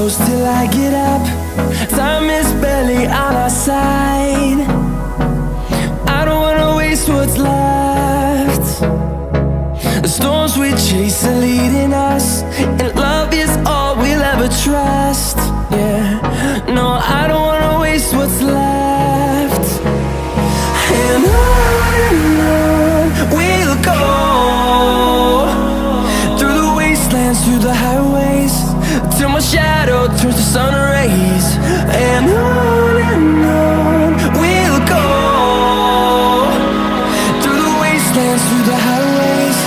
close till I get up. Time is barely on our side. I don't wanna waste what's left. The storms we chase are leading us, and love is all we'll ever trust. Yeah, no, I don't wanna waste what's left. And on we'll go, through the wastelands, through the highways, till my shadow turns to sun rays. And on we'll go, through the wastelands, through the highways,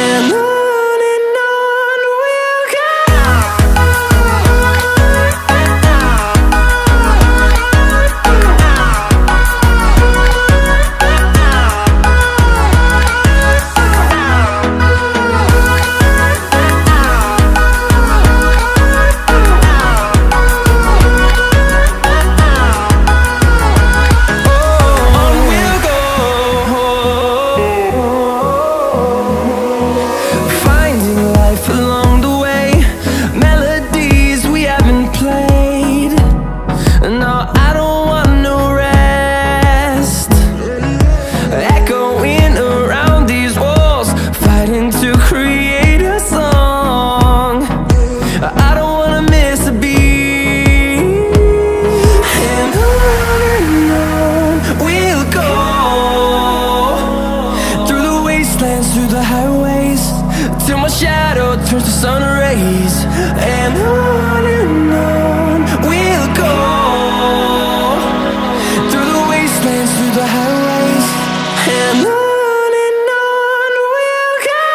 and on. Through the highways, till my shadow turns to sun rays. And on we'll go, through the wastelands, through the highways, and on we'll go.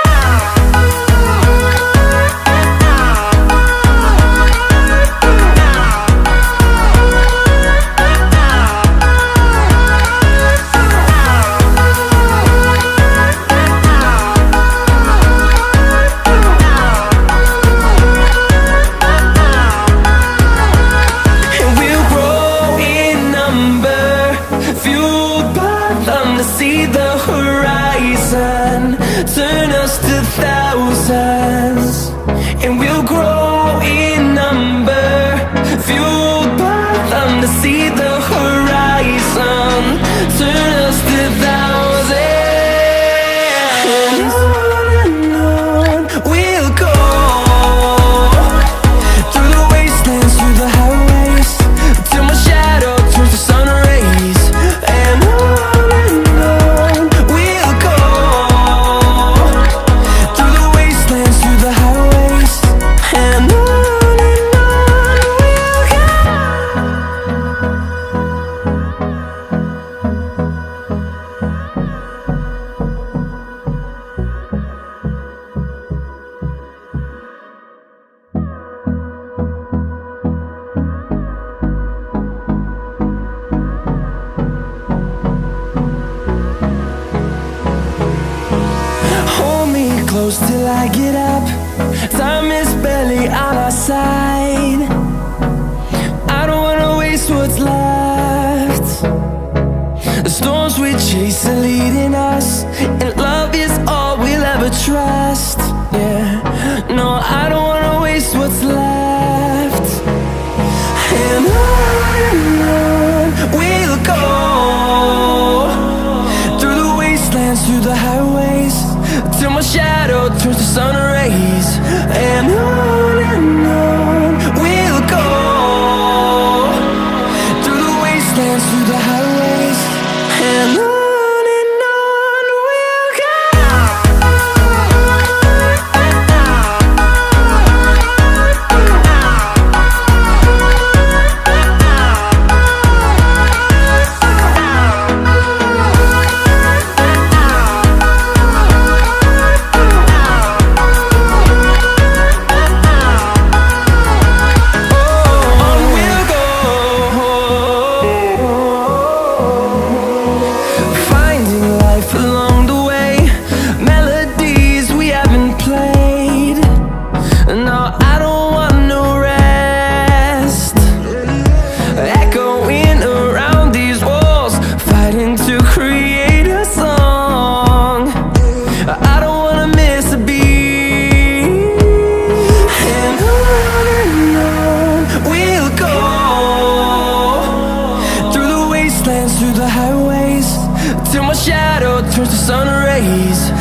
See the horizon turn us to thousands, and we'll grow in number, fueled by them. To see the horizon turn us to thousands, and on we'll go, through the wastelands, through the highways, till my shadow turns to sun rays. And close till I get up. Time is barely on our side. I don't wanna waste what's left. The storms we chase are leading us, and love is all we'll ever trust. Yeah, no, I don't wanna waste what's left. And on we'll go, through the wastelands, through the highways, till my shadow turns to sun rays. And on we'll go, through the wastelands, through the highways, and on we'll go. days.